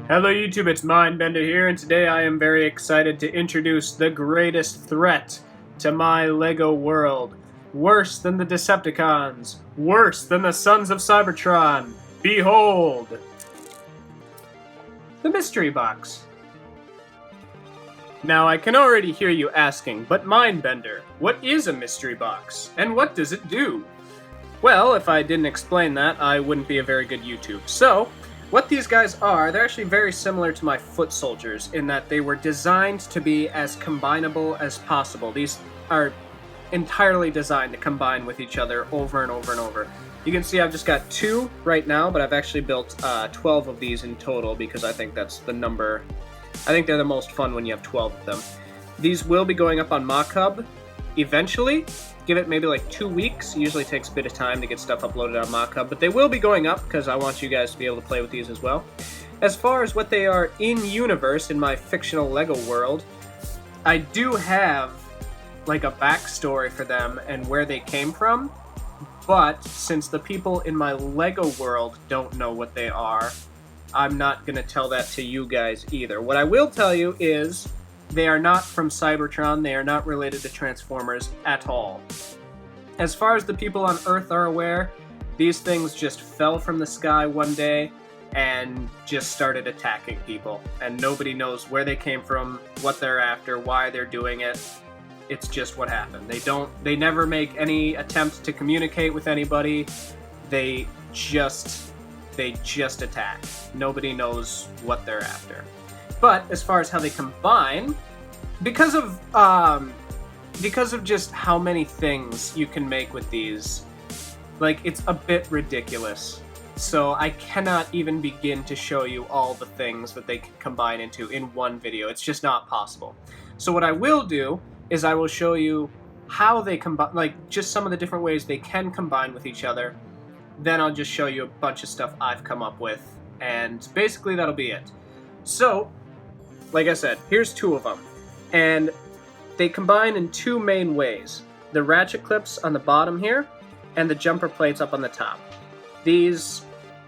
Hello YouTube, it's M1NDxBEND3R here, and today I am very excited to introduce the greatest threat to my LEGO world. Worse than the Decepticons, worse than the Sons of Cybertron. Behold! The Mystery Box. Now I can already hear you asking, but M1NDxBEND3R, what is a mystery box, and what does it do? Well, if I didn't explain that, I wouldn't be a very good YouTube. So, what these guys are, they're actually very similar to my foot soldiers in that they were designed to be as combinable as possible. These are entirely designed to combine with each other over and over and over. You can see I've just got 2 right now, but I've actually built 12 of these in total because I think that's the number. I think they're the most fun when you have 12 of them. These will be going up on Mock eventually. Give it maybe like 2 weeks. It usually takes a bit of time to get stuff uploaded on Mock, but they will be going up because I want you guys to be able to play with these as well. As far as what they are in-universe, in my fictional LEGO world, I do have like a backstory for them and where they came from, but since the people in my LEGO world don't know what they are, I'm not going to tell that to you guys either. What I will tell you is they are not from Cybertron, they are not related to Transformers at all. As far as the people on Earth are aware, these things just fell from the sky one day and just started attacking people. And nobody knows where they came from, what they're after, why they're doing it. It's just what happened. They never make any attempt to communicate with anybody. They just attack. Nobody knows what they're after. But as far as how they combine, because of just how many things you can make with these, like, it's a bit ridiculous. So I cannot even begin to show you all the things that they can combine into in one video. It's just not possible. So what I will do is I will show you how they combine, like, just some of the different ways they can combine with each other. Then I'll just show you a bunch of stuff I've come up with, and basically that'll be it. So, like I said, here's 2 of them, and they combine in 2 main ways. The ratchet clips on the bottom here, and the jumper plates up on the top. These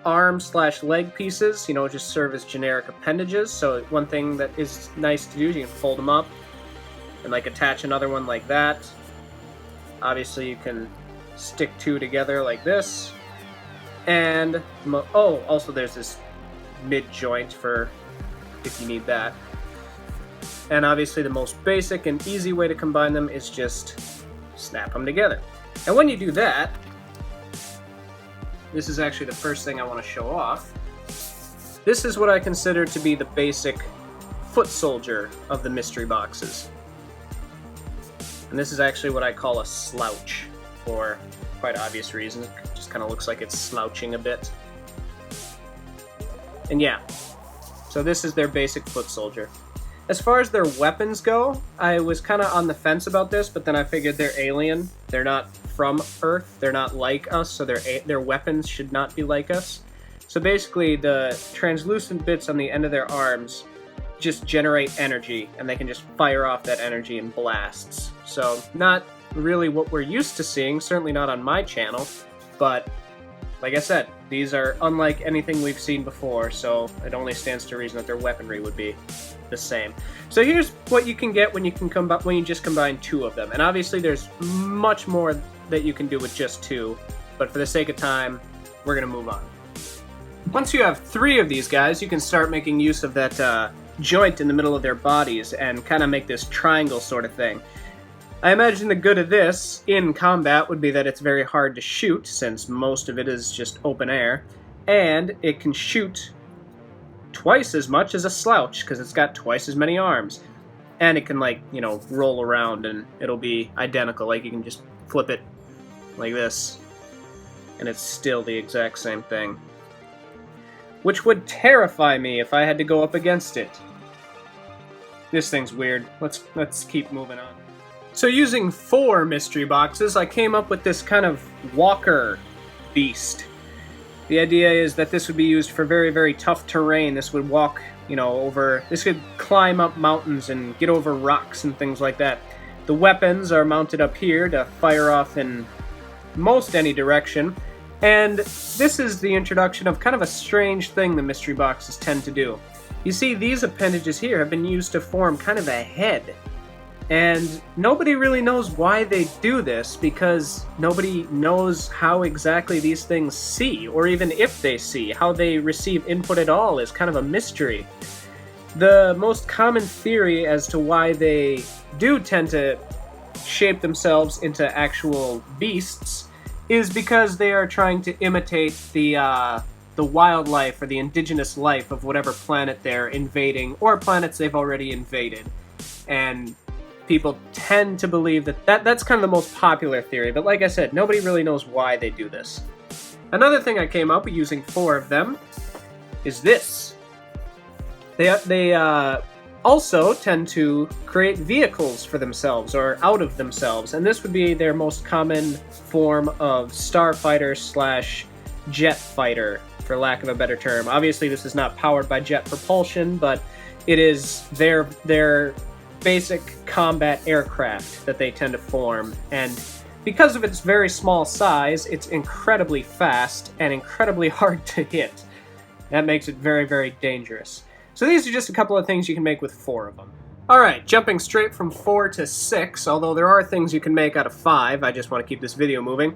arm/leg pieces, just serve as generic appendages, so one thing that is nice to do is you can fold them up and like attach another one like that. Obviously you can stick 2 together like this. And, also there's this mid-joint for if you need that. And obviously the most basic and easy way to combine them is just snap them together. And when you do that, this is actually the first thing I want to show off. This is what I consider to be the basic foot soldier of the mystery boxes. And this is actually what I call a slouch, for quite obvious reasons. It just kind of looks like it's slouching a bit. And yeah, so this is their basic foot soldier. As far as their weapons go, I was kind of on the fence about this, but then I figured they're alien. They're not from Earth. They're not like us, so their weapons should not be like us. So basically, the translucent bits on the end of their arms just generate energy, and they can just fire off that energy in blasts. So not really what we're used to seeing, certainly not on my channel, but like I said, these are unlike anything we've seen before, so it only stands to reason that their weaponry would be the same. So here's what you can get when you just combine 2 of them. And obviously there's much more that you can do with just 2, but for the sake of time, we're gonna move on. Once you have 3 of these guys, you can start making use of that joint in the middle of their bodies and kind of make this triangle sort of thing. I imagine the good of this in combat would be that it's very hard to shoot, since most of it is just open air, and it can shoot twice as much as a slouch, because it's got twice as many arms. And it can, like, roll around, and it'll be identical. Like, you can just flip it like this, and it's still the exact same thing. Which would terrify me if I had to go up against it. This thing's weird. Let's keep moving on. So using 4 mystery boxes, I came up with this kind of walker beast. The idea is that this would be used for very, very tough terrain. This would walk, this could climb up mountains and get over rocks and things like that. The weapons are mounted up here to fire off in most any direction. And this is the introduction of kind of a strange thing the mystery boxes tend to do. You see, these appendages here have been used to form kind of a head. And nobody really knows why they do this, because nobody knows how exactly these things see, or even if they see. How they receive input at all is kind of a mystery. The most common theory as to why they do tend to shape themselves into actual beasts is because they are trying to imitate the wildlife or the indigenous life of whatever planet they're invading, or planets they've already invaded. And people tend to believe that's kind of the most popular theory, but like I said, nobody really knows why they do this. Another thing I came up with using 4 of them is this. They also tend to create vehicles for themselves, or out of themselves, and this would be their most common form of starfighter / jet fighter, for lack of a better term. Obviously, this is not powered by jet propulsion, but it is their basic combat aircraft that they tend to form, and because of its very small size, it's incredibly fast and incredibly hard to hit. That makes it very, very dangerous. So these are just a couple of things you can make with 4 of them. Alright, jumping straight from 4 to 6, although there are things you can make out of 5, I just want to keep this video moving.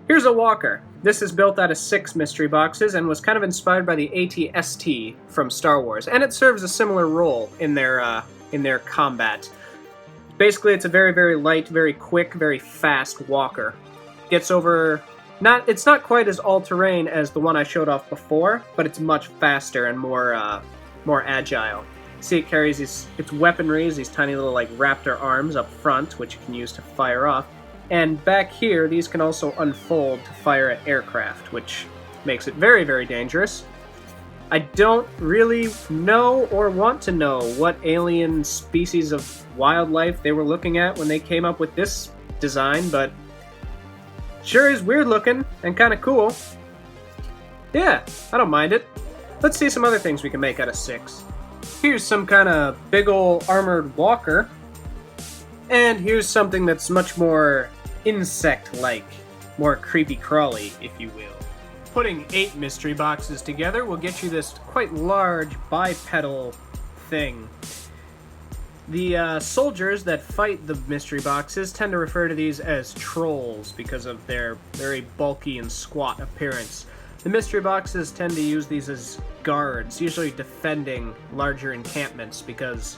Here's a walker. This is built out of 6 mystery boxes and was kind of inspired by the AT-ST from Star Wars, and it serves a similar role in their combat. Basically, it's a very, very light, very quick, very fast walker. Gets over... It's not quite as all-terrain as the one I showed off before, but it's much faster and more agile. See, it carries its weaponry, these tiny little like raptor arms up front, which you can use to fire off. And back here, these can also unfold to fire at aircraft, which makes it very, very dangerous. I don't really know or want to know what alien species of wildlife they were looking at when they came up with this design, but sure is weird looking and kind of cool. Yeah, I don't mind it. Let's see some other things we can make out of 6. Here's some kind of big ol' armored walker. And here's something that's much more insect-like, more creepy-crawly, if you will. Putting 8 mystery boxes together will get you this quite large bipedal thing. The soldiers that fight the mystery boxes tend to refer to these as trolls because of their very bulky and squat appearance. The mystery boxes tend to use these as guards, usually defending larger encampments because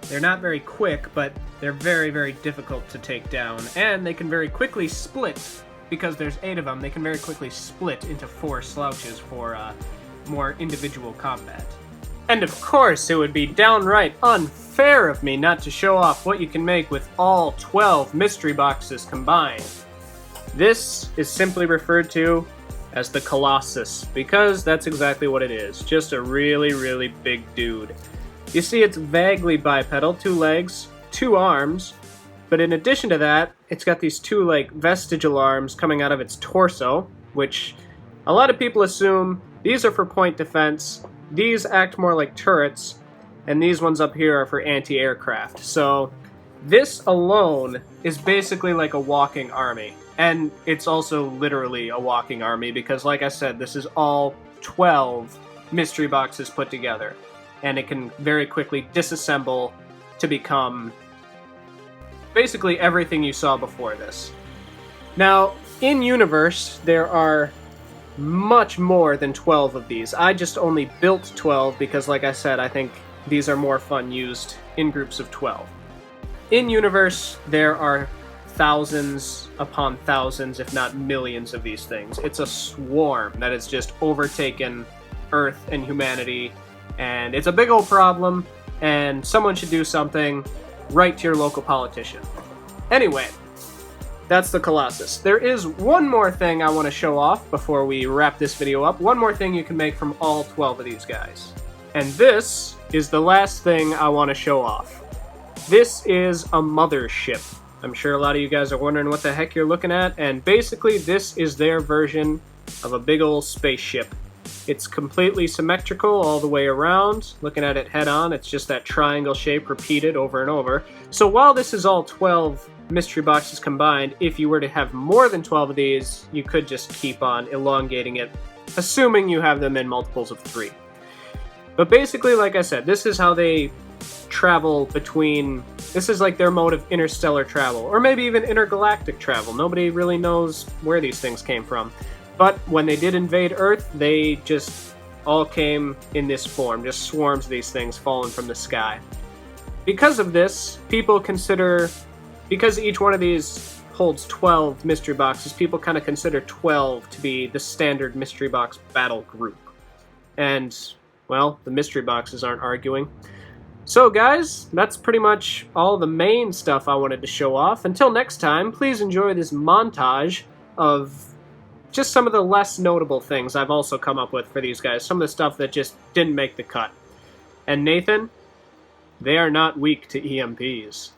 they're not very quick, but they're very, very difficult to take down, and they can very quickly split. Because there's 8 of them, they can very quickly split into 4 slouches for more individual combat. And of course, it would be downright unfair of me not to show off what you can make with all 12 mystery boxes combined. This is simply referred to as the colossus, because that's exactly what it is. Just a really, really big dude. You see, it's vaguely bipedal, 2 legs, 2 arms, but in addition to that, it's got these 2, like, vestigial arms coming out of its torso, which a lot of people assume these are for point defense, these act more like turrets, and these ones up here are for anti-aircraft. So this alone is basically like a walking army. And it's also literally a walking army because, like I said, this is all 12 mystery boxes put together. And it can very quickly disassemble to become basically everything you saw before this. Now, in-universe, there are much more than 12 of these. I just only built 12 because, like I said, I think these are more fun used in groups of 12. In-universe, there are thousands upon thousands, if not millions of these things. It's a swarm that has just overtaken Earth and humanity, and it's a big old problem, and someone should do something. Write to your local politician. Anyway, that's the Colossus. There is one more thing I want to show off before we wrap this video up. One more thing you can make from all 12 of these guys. And this is the last thing I want to show off. This is a mothership. I'm sure a lot of you guys are wondering what the heck you're looking at, and basically this is their version of a big old spaceship. It's completely symmetrical all the way around. Looking at it head on, it's just that triangle shape repeated over and over. So while this is all 12 mystery boxes combined, if you were to have more than 12 of these, you could just keep on elongating it, assuming you have them in multiples of 3. But basically, like I said, this is how they travel between... This is like their mode of interstellar travel, or maybe even intergalactic travel. Nobody really knows where these things came from. But when they did invade Earth, they just all came in this form, just swarms of these things falling from the sky. Because of this, people consider... Because each one of these holds 12 mystery boxes, people kind of consider 12 to be the standard mystery box battle group. And, well, the mystery boxes aren't arguing. So guys, that's pretty much all the main stuff I wanted to show off. Until next time, please enjoy this montage of just some of the less notable things I've also come up with for these guys. Some of the stuff that just didn't make the cut. And Nathan, they are not weak to EMPs.